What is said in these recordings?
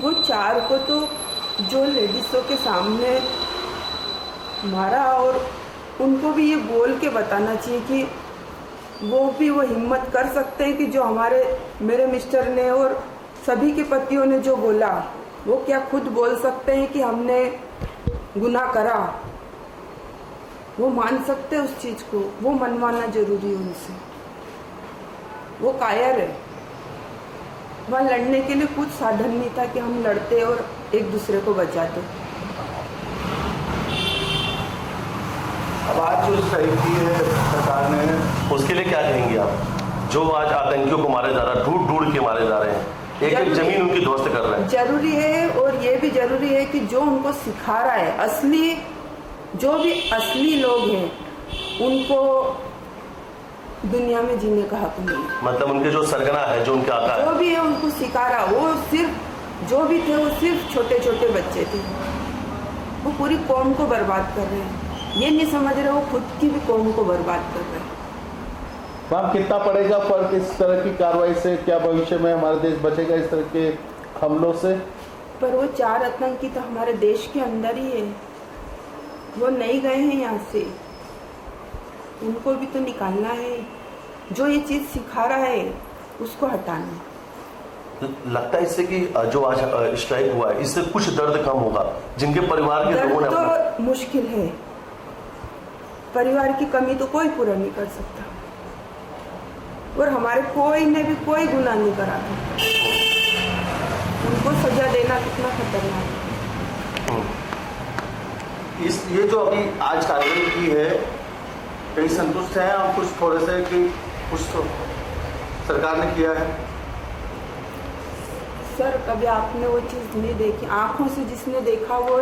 वो 4 को तो जो लेडीज़ों के सामने मारा, और उनको भी ये बोल के बताना चाहिए कि वो भी वो हिम्मत कर सकते हैं कि जो मेरे मिस्टर ने और सभी के पतियों ने जो बोला, वो क्या खुद बोल सकते हैं कि हमने गुनाह करा? वो मान सकते हैं उस चीज़ को, वो मनवाना जरूरी है उनसे। वो कायर है, वहाँ लड़ने के लिए कुछ साधन नहीं था कि हम लड़ते और एक दूसरे को बचाते। अब आज जो स्ट्राइक की है सरकार ने, उसके लिए क्या कहेंगे आप? जो आज आतंकियों को मारे जा रहा है, ढूंढ के मारे जा रहे हैं, एक जमीन उनकी ध्वस्त कर रहे हैं। जरूरी है, और ये भी जरूरी है कि जो उनको सिखा रहा है, जो भी असली लोग हैं, उनको दुनिया में जीने का हक नहीं है। मतलब उनके जो सरगना है, जो उनके आका है, जो भी है उनको सिखा रहा, वो सिर्फ जो भी थे वो सिर्फ छोटे छोटे बच्चे थे। वो पूरी कौम को बर्बाद कर रहे हैं, ये नहीं समझ रहे वो खुद की भी कौम को बर्बाद कर रहे हैं। मैम कितना पड़ेगा फर्क इस तरह की कार्रवाई से? क्या भविष्य में हमारा देश बचेगा इस तरह के हमलों से? पर वो 4 आतंकी तो हमारे देश के अंदर ही है, वो नहीं गए हैं यहाँ से, उनको भी तो निकालना है। जो ये चीज सिखा रहा है उसको हटाना। लगता है इससे कि जो आज स्ट्राइक हुआ है, इससे कुछ दर्द कम होगा जिनके परिवार के लोगों ने तो मुश्किल है, परिवार की कमी तो कोई पूरा नहीं कर सकता, और हमारे कोई ने भी कोई गुनाह नहीं करा था, उनको सजा देना कितना खतरनाक है। ये जो अभी आज कार्रवाई की है, कहीं संतुष्ट हैं आप कुछ थोड़े से कि कुछ तो सरकार ने किया है? सर कभी आपने वो चीज़ नहीं देखी, आंखों से जिसने देखा वो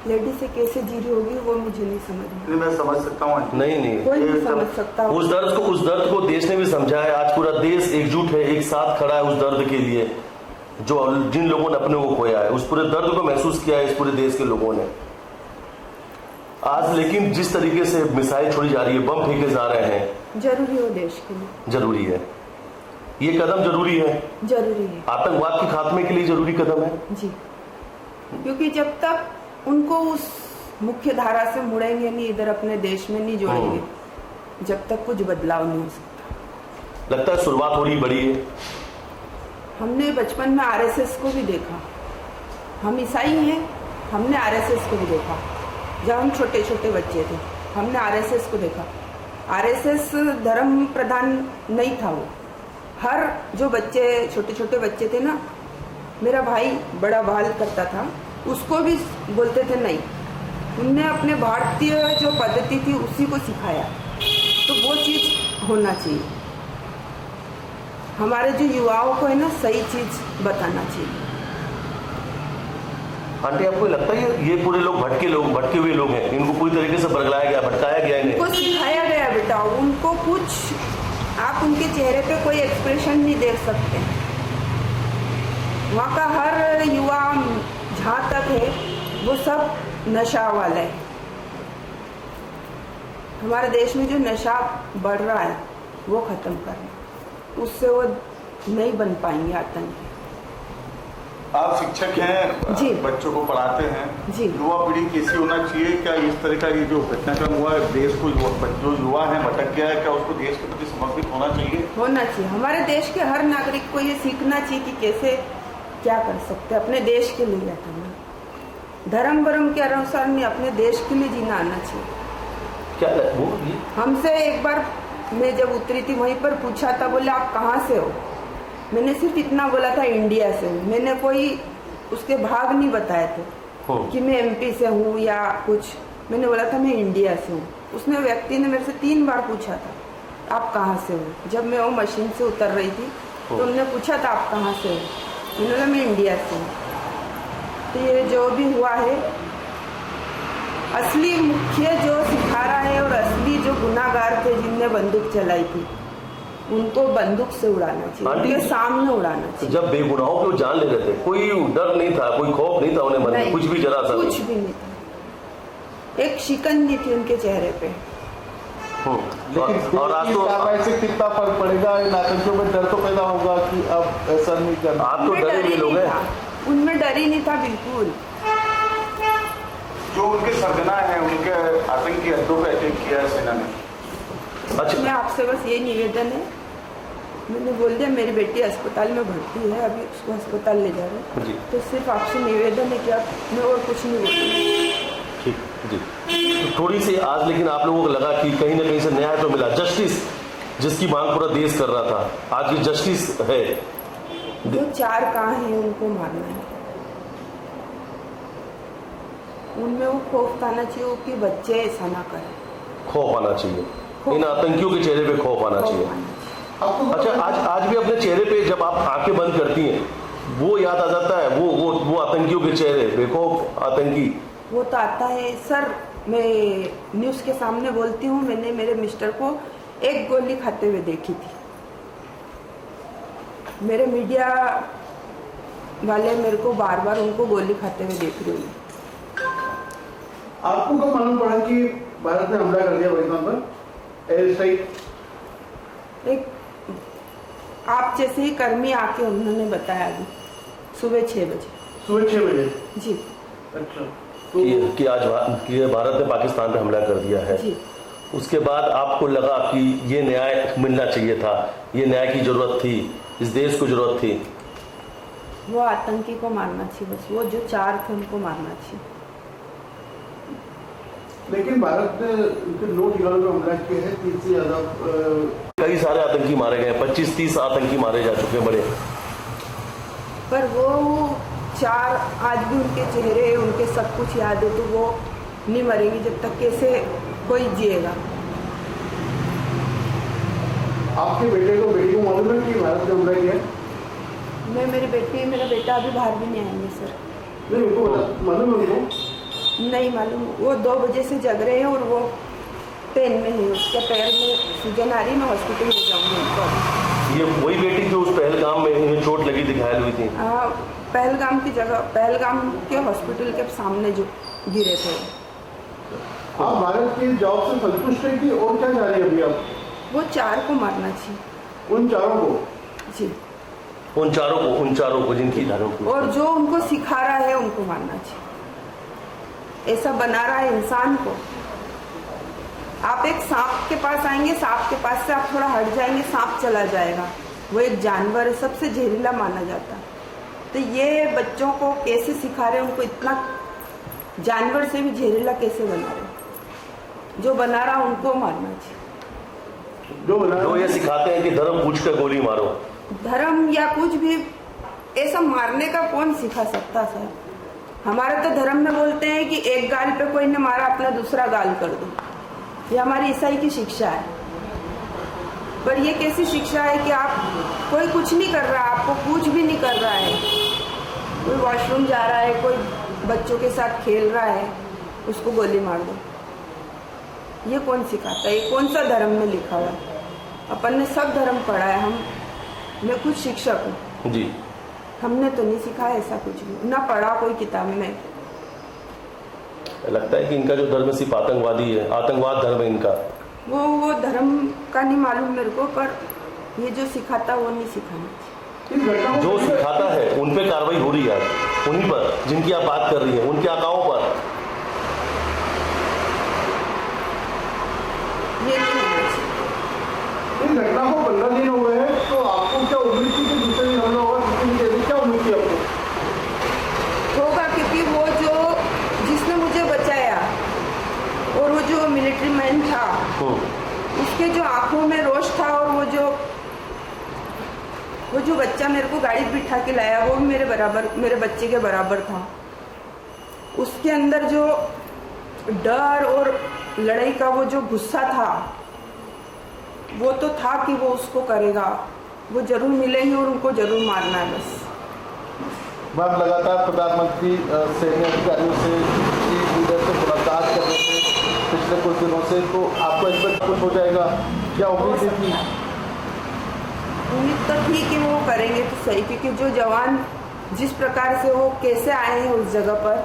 लेडी से कैसे जी रही होगी वो मुझे नहीं समझ में। मैं समझ सकता हूँ। नहीं कोई नहीं समझ सकता। उस दर्द को देश ने भी समझा है। आज पूरा देश एकजुट है, एक साथ खड़ा है उस दर्द के लिए, जो जिन लोगों ने अपने को खोया है, उस पूरे दर्द को महसूस किया है इस पूरे देश के लोगों ने आज। लेकिन जिस तरीके से मिसाइल छोड़ी जा रही है, बम फेंके जा रहे हैं, जरूरी हो देश के लिए, जरूरी है, ये कदम जरूरी है, जरूरी है, आतंकवाद के खात्मे के लिए जरूरी कदम है जी। क्योंकि जब तक उनको उस मुख्य धारा से मुड़ेंगे नहीं, इधर अपने देश में नहीं जोड़ेंगे, जब तक कुछ बदलाव नहीं हो सकता। लगता है शुरुआत हो रही बड़ी है। हमने बचपन में आरएसएस को भी देखा, हम ईसाई हैं, हमने आरएसएस को भी देखा। जब हम छोटे छोटे बच्चे थे हमने आरएसएस को देखा। आरएसएस धर्म प्रधान नहीं था, वो हर जो बच्चे छोटे छोटे बच्चे थे ना, मेरा भाई बड़ा बाल करता था, उसको भी बोलते थे नहीं, उनने अपने भारतीय जो पद्धति थी उसी को सिखाया। तो वो चीज़ होना चाहिए, हमारे जो युवाओं को है ना सही चीज़ बताना चाहिए। आंटी आपको लगता है ये पूरे लोग भटके हुए लोग हैं, इनको पूरी तरीके से बरगलाया गया, भटकाया गया, इनको सिखाया गया बेटा, उनको कुछ आप उनके चेहरे पे कोई एक्सप्रेशन नहीं देख सकते। वहाँ का हर युवा जहाँ तक है वो सब नशा वाला है। हमारे देश में जो नशा बढ़ रहा है वो खत्म करना, उससे वो नहीं बन पाएंगे आतंकी। आप शिक्षक हैं जी, बच्चों को पढ़ाते हैं जी, युवा पीढ़ी कैसी होना चाहिए? क्या इस तरह का ये जो घटनाक्रम हुआ है, देश को जो युवा है भटक गया है, क्या उसको देश के प्रति समर्पित होना चाहिए? होना चाहिए। हमारे देश के हर नागरिक को ये सीखना चाहिए कि कैसे क्या कर सकते हैं अपने देश के लिए करना, धर्म वर्म के अनुसार नहीं, अपने देश के लिए जीना आना चाहिए। क्या वो हमसे एक बार मैं जब उतरी थी वहीं पर पूछा था, बोले आप कहाँ से हो? मैंने सिर्फ इतना बोला था इंडिया से हूँ, मैंने कोई उसके भाग नहीं बताए थे कि मैं एमपी से हूँ या कुछ, मैंने बोला था मैं इंडिया से हूँ। उसने व्यक्ति ने मेरे से 3 बार पूछा था आप कहाँ से हो। जब मैं वो मशीन से उतर रही थी तो उन्होंने पूछा था आप कहाँ से हो, मैंने बोला मैं इंडिया से हूँ। तो ये जो भी हुआ है, असली मुख्य जो सिखा रहा है और असली जो गुनाहगार थे जिनने बंदूक चलाई थी, उनको बंदूक से उड़ाना चाहिए, उनके सामने उड़ाना चाहिए। जब बेगुनाहों को जान ले रहे थे, कोई डर नहीं था, कोई खौफ नहीं था उन्हें मन में, कुछ भी जरा सा कुछ भी नहीं था, एक शिकन नहीं थी उनके चेहरे पे। लेकिन और आज तो कार्रवाई से कितना फर्क पड़ेगा? इन आतंकियों में डर तो पैदा होगा कि अब ऐसा नहीं करना। आप तो डरे हुए लोग हैं, उनमें डर ही नहीं था बिल्कुल। जो उनके सरगना है, उनके आतंकी अड्डों पर अटैक किया है सेना ने। अच्छा, मैं आपसे बस ये निवेदन है, मैंने बोल दिया मेरी बेटी अस्पताल में भर्ती है, अभी उसको अस्पताल ले जा रहे हैं, तो सिर्फ आपसे निवेदन है कि आप, मैं और कुछ नहीं बोलूँगी। ठीक जी। तो थोड़ी सी आज लेकिन आप लोगों को लगा कि कहीं ना कहीं से न्याय तो मिला, जस्टिस जिसकी मांग पूरा देश कर रहा था, आज की जस्टिस है। जो 4 कहाँ हैं उनको मारना है, उनमें वो खौफ आना चाहिए कि बच्चे ऐसा ना करें। खौफ आना चाहिए, इन आतंकियों के चेहरे पे खौफ आना चाहिए। अच्छा, आज भी अपने चेहरे पे जब आप आंखें बंद करती हैं वो याद आ जाता है, वो आतंकियों के चेहरे, बेखौफ आतंकी, वो तो आता है सर। मैं न्यूज़ के सामने बोलती हूँ, मैंने मेरे मिस्टर को 1 गोली खाते हुए देखी थी। मेरे मीडिया वाले मेरे को बार बार उनको गोली खाते हुए देख रहे हैं। आपको कब मालूम पड़ा कि भारत ने हमला कर दिया पाकिस्तान पर, एयर स्ट्राइक? एक आप जैसे ही कर्मी आके उन्होंने बताया अभी सुबह 6 बजे। सुबह 6 बजे? जी। अच्छा, कि आज भारत ने पाकिस्तान पे हमला कर दिया है जी। उसके बाद आपको लगा कि ये न्याय मिलना चाहिए था, ये न्याय की जरूरत थी, इस देश को जरूरत थी? वो आतंकी को मारना चाहिए बस, वो जो 4 थे उनको मारना चाहिए। लेकिन भारत ने उनके 9 ठिकानों पर हमला किया है, 3 से ज्यादा कई सारे आतंकी मारे गए, 25-30 आतंकी मारे जा चुके बड़े। पर वो 4 आज भी उनके चेहरे, उनके सब कुछ याद है, तो वो नहीं मरेंगे जब तक कैसे कोई जिएगा। आपके बेटे को, बेटी को मालूम है कि भारत ने हमला किया है? मैं, मेरी बेटी, मेरा बेटा अभी बाहर भी नहीं आएंगे सर। नहीं, उनको मालूम है? उनको नहीं मालूम। वो 2 बजे से जग रहे हैं और वो पेन में है, उसके पैर में सूजन आ रही, मैं हॉस्पिटल ले जाऊँगी उनको। ये वही बेटी जो उस पहलगाम में इन्हें चोट लगी थी, घायल हुई थी? हाँ, पहलगाम की जगह, पहलगाम के हॉस्पिटल के सामने जो गिरे थे। आप भारत की जॉब से संतुष्ट है कि और क्या चाह रही है अभी आप? वो 4 को मारना चाहिए। उन 4 को? जी, उन चारों को जिनकी धारों को, और जो उनको सिखा रहा है उनको मारना चाहिए। ऐसा बना रहा है इंसान को। आप एक सांप के पास आएंगे, सांप के पास से आप थोड़ा हट जाएंगे, सांप चला जाएगा। वो एक जानवर है, सबसे जहरीला माना जाता है। तो ये बच्चों को कैसे सिखा रहे हैं, उनको इतना जानवर से भी जहरीला कैसे बना रहे? जो बना रहा उनको मारना चाहिए। जो ये सिखाते हैं कि धर्म पूछ कर गोली मारो, धर्म या कुछ भी ऐसा मारने का कौन सिखा सकता सर? हमारे तो धर्म में बोलते हैं कि एक गाल पे कोई ने मारा, अपना दूसरा गाल कर दो। ये हमारी ईसाई की शिक्षा है। पर ये कैसी शिक्षा है कि आप, कोई कुछ नहीं कर रहा, आपको कुछ भी नहीं कर रहा है, कोई वॉशरूम जा रहा है, कोई बच्चों के साथ खेल रहा है, उसको गोली मार दो। ये कौन सिखाता है? ये कौन सा धर्म में लिखा हुआ है? अपन ने सब धर्म पढ़ा है, मैं खुद शिक्षक हूँ जी, हमने तो नहीं सिखाया ऐसा कुछ भी, ना पढ़ा कोई किताब में। लगता है कि इनका जो धर्म सिर्फ आतंकवादी है, आतंकवाद धर्म है इनका। वो धर्म का नहीं मालूम मेरे को, पर ये जो सिखाता वो नहीं सिखाना। जो सिखाता है उन पे कार्रवाई हो रही है, उन्हीं पर जिनकी आप बात कर रही हैं, उनके आकाओं पर। ये नहीं होना चाहिए। इन घटना को 15 दिन हो गए हैं, तो आपको क्या उम्मीद थी कि दूसरे दिन हमला होगा? क्या उम्मीद थी आपको? होगा, क्योंकि वो जो जिसने मुझे बचाया और वो जो मिलिट्री मैन था, उसके जो आंखों में रोष था, और वो जो बच्चा मेरे को गाड़ी बिठा के लाया, वो भी मेरे बराबर, मेरे बच्चे के बराबर था। उसके अंदर जो डर और लड़ाई का वो जो गुस्सा था, वो तो था कि वो उसको करेगा, वो जरूर मिलेंगे और उनको जरूर मारना है बस। मैम, लगातार प्रधानमंत्री सैन्य अधिकारियों से, चीफ लीडर से मुलाकात कर रहे थे पिछले कुछ दिनों से, तो आपको इस पर कुछ हो जाएगा? क्या उम्मीद थी? उम्मीद तो थी कि वो करेंगे तो सही, क्योंकि जो जवान जिस प्रकार से वो कैसे आए हैं उस जगह पर,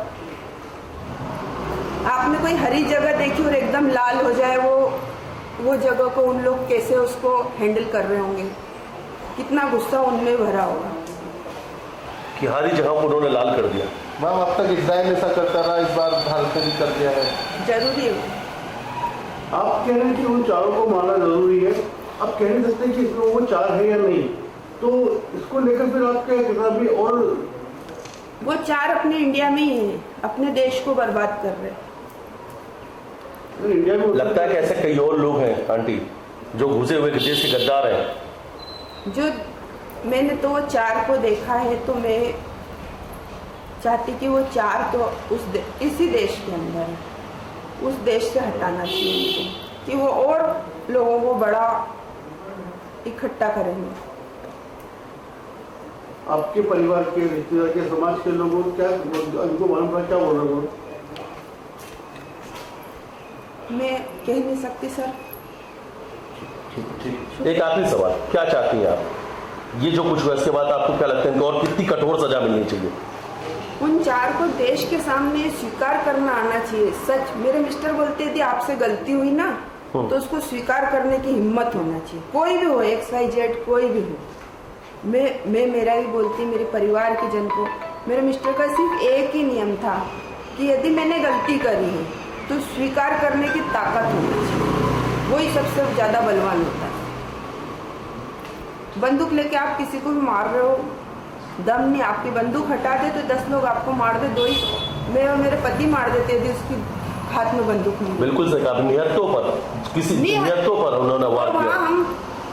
आपने कोई हरी जगह देखी और एकदम लाल हो जाए, वो जगह को उन लोग कैसे उसको हैंडल कर रहे होंगे, कितना गुस्सा उनमें भरा होगा। कि हर ही जगह को उन्होंने लाल कर दिया। मैम अब तक इजराइल ऐसा करता रहा, इस बार भारत ने भी कर दिया है। जरूरी है। आप कह रहे हैं कि उन चारों को मारना जरूरी है, आप कह नहीं सकते कि वो चार है या नहीं, तो इसको लेकर फिर आप क्या कहना भी, और वो चार अपने इंडिया में ही हैं, अपने देश को बर्बाद कर रहे हैं। इंडिया में लगता है कि ऐसे कई और लोग हैं आंटी जो घुसे हुए देश के गद्दार हैं। जो मैंने तो वो चार को देखा है, तो मैं चाहती कि वो चार तो इसी देश के अंदर है, उस देश से हटाना चाहिए उनको, कि वो और लोगों को बड़ा इकट्ठा करेंगे। आपके परिवार के, रिश्तेदार के, समाज के लोगों क्या उनको मालूम पड़ा, क्या बोल रहे हो? मैं कह नहीं सकती सर। एक आखिरी सवाल, क्या चाहती हैं आप? ये जो कुछ हुआ इसके बाद आपको क्या लगता है कि और कितनी कठोर सजा मिलनी चाहिए? उन चार को देश के सामने स्वीकार करना आना चाहिए। सच, मेरे मिस्टर बोलते थे आपसे गलती हुई ना, तो उसको स्वीकार करने की हिम्मत होना चाहिए। कोई भी हो, XYZ कोई भी हो। मैं मेरा ही बोलती, मेरे परिवार के जन को, मेरे मिस्टर का सिर्फ एक ही नियम था कि यदि मैंने गलती करी है तो स्वीकार करने की ताकत होनी चाहिए। वही सबसे ज्यादा बलवान होता है। बंदूक लेके आप किसी को भी मार रहे हो, दम नहीं, आपकी बंदूक हटा दे तो 10 लोग आपको मार दे। दो ही मैं और मेरे पति मार देते थे, उसकी हाथ में बंदूक नहीं। बिल्कुल सही कहा, नियतों पर, किसी नियतों पर उन्होंने वार किया। हम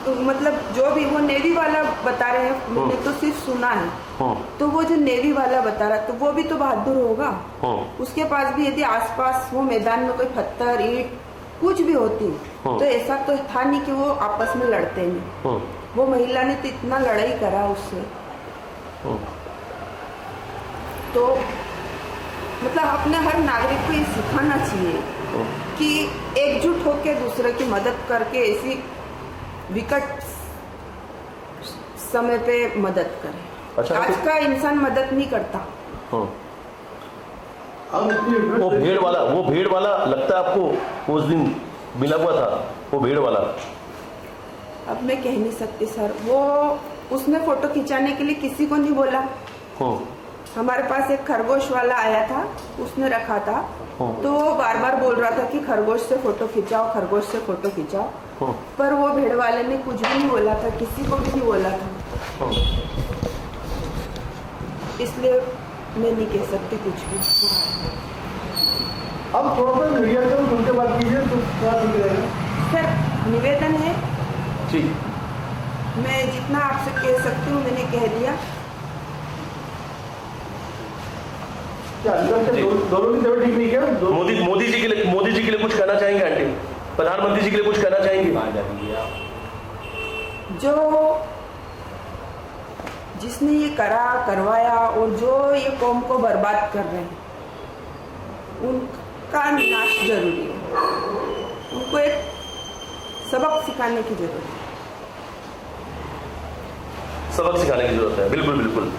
मतलब जो भी वो नेवी वाला बता रहे हैं, मैंने तो सिर्फ सुना है, तो वो जो नेवी वाला बता रहा तो वो भी तो बहादुर होगा। उसके पास भी यदि आसपास वो मैदान में कोई पत्थर, ईंट कुछ भी होती तो ऐसा तो था नहीं कि वो आपस में लड़ते नहीं। वो महिला ने तो इतना लड़ाई करा उससे। तो मतलब अपने हर नागरिक को ये सिखाना चाहिए कि एकजुट होकर दूसरे की मदद करके ऐसी विकट समय पे मदद करे। अच्छा, आज का इंसान मदद नहीं करता। वो भेड़ वाला लगता है आपको उस दिन मिला हुआ था, वो भेड़ वाला? अब मैं कह नहीं सकती सर। वो उसने फोटो खिंचाने के लिए किसी को नहीं बोला। हमारे पास एक खरगोश वाला आया था, उसने रखा था, तो वो बार बार बोल रहा था कि खरगोश से फोटो खिंचाओ, खरगोश से फोटो खिंचाओ, पर वो भेड़ वाले ने कुछ भी नहीं बोला था, किसी को भी नहीं बोला था। इसलिए मैं नहीं कह सकती कुछ भी। अब थोड़ा सा मीडिया से उनके बात कीजिए तो क्या रहेगा? सर निवेदन है जी, मैं जितना आपसे कह सकती हूँ मैंने कह दिया। क्या दोनों की तबीयत ठीक नहीं क्या? मोदी जी के लिए कुछ कहना चाहेंगे आंटी? प्रधानमंत्री जी के लिए कुछ कहना चाहेंगे? जो जिसने ये करवाया और जो ये कौम को बर्बाद कर रहे हैं, उनका नाश जरूरी है। उनको एक सबक सिखाने की जरूरत है। सबक सिखाने की जरूरत है, बिल्कुल बिल्कुल।